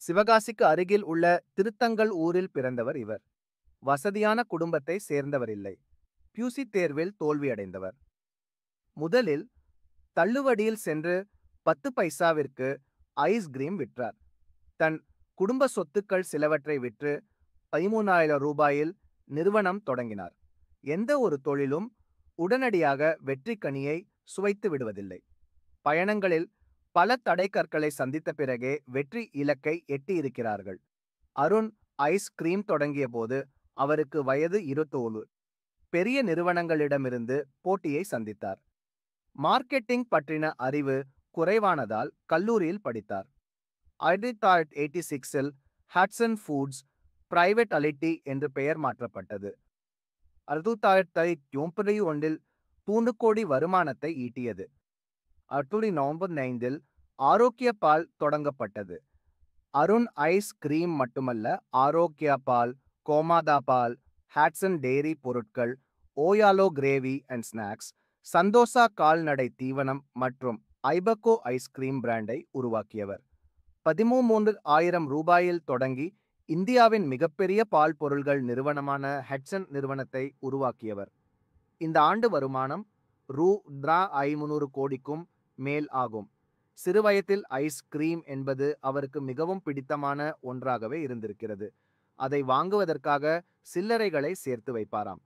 சிவகாசிக்கு அருகில் உள்ள திருத்தங்கல் ஊரில் பிறந்தவர் இவர். வசதியான குடும்பத்தை சேர்ந்தவரில்லை. பியூசி தேர்வில் தோல்வியடைந்தவர். முதலில் தள்ளுவடியில் சென்று 10 பைசாவிற்கு ஐஸ்கிரீம் விற்றார். தன் குடும்ப சொத்துக்கள் சிலவற்றை விற்று 13,000 ரூபாயில் நிறுவனம் தொடங்கினார். எந்த ஒரு தொழிலும் உடனடியாக வெற்றி கனியை சுவைத்து விடுவதில்லை. பயணங்களில் பல தடைக்கற்களை சந்தித்த பிறகே வெற்றி இலக்கை எட்டியிருக்கிறார்கள். அருண் ஐஸ்கிரீம் தொடங்கிய போது அவருக்கு வயது 21. பெரிய நிறுவனங்களிடமிருந்து போட்டியை சந்தித்தார். மார்க்கெட்டிங் பற்றின அறிவு குறைவானதால் கல்லூரியில் படித்தார். 1986இல் ஹட்சன் ஃபுட்ஸ் பிரைவேட் அலிட்டி என்று பெயர் மாற்றப்பட்டது. 1991இல் 3 கோடி வருமானத்தை ஈட்டியது. நவம்பர் 9இல் ஆரோக்கிய பால் தொடங்கப்பட்டது. அருண் ஐஸ் கிரீம் மட்டுமல்ல, ஆரோக்கிய பால், கோமாதா பால், ஹாட்சன் டெய்ரி பொருட்கள், ஓயாலோ கிரேவி அண்ட் ஸ்நாக்ஸ், சந்தோஷா கால்நடை தீவனம் மற்றும் ஐபகோ ஐஸ்கிரீம் பிராண்டை உருவாக்கியவர். 13,000 ரூபாயில் தொடங்கி இந்தியாவின் மிகப்பெரிய பால் பொருள்கள் நிறுவனமான ஹட்சன் நிறுவனத்தை உருவாக்கியவர். இந்த ஆண்டு வருமானம் ரூ.500 கோடிக்கும் மேல் ஆகும். சிறுவயதில் ஐஸ்கிரீம் என்பது அவருக்கு மிகவும் பிடித்தமான ஒன்றாகவே இருந்திருக்கிறது. அதை வாங்குவதற்காக சில்லறைகளை சேர்த்து வைப்பாராம்.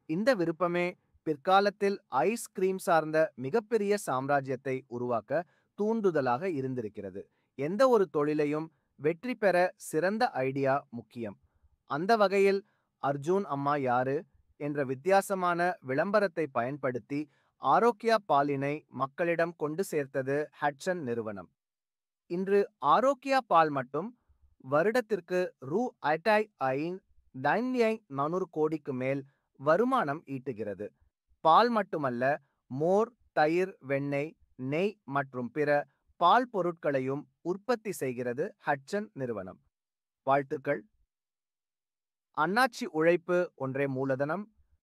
இந்த விருப்பமே பிற்காலத்தில் ஐஸ்கிரீம் சார்ந்த மிகப்பெரிய சாம்ராஜ்யத்தை உருவாக்க தூண்டுதலாக இருந்திருக்கிறது. எந்த ஒரு தொழிலையும் வெற்றி பெற சிறந்த ஐடியா முக்கியம். அந்த வகையில் அர்ஜுன் அம்மா யாரு என்ற வித்தியாசமான விளம்பரத்தை பயன்படுத்தி ஆரோக்கியா பாலினை மக்களிடம் கொண்டு சேர்த்தது ஹட்சன் நிறுவனம். இன்று ஆரோக்கியா பால் மட்டும் வருடத்திற்கு ரூ.400 கோடிக்கு மேல் வருமானம் ஈட்டுகிறது. பால் மட்டுமல்ல, மோர், தயிர், வெண்ணெய், நெய் மற்றும் பிற பால் பொருட்களையும் உற்பத்தி செய்கிறது ஹட்சன் நிறுவனம். வாழ்த்துக்கள். அண்ணாச்சி உழைப்பு ஒன்றே மூலதனம்,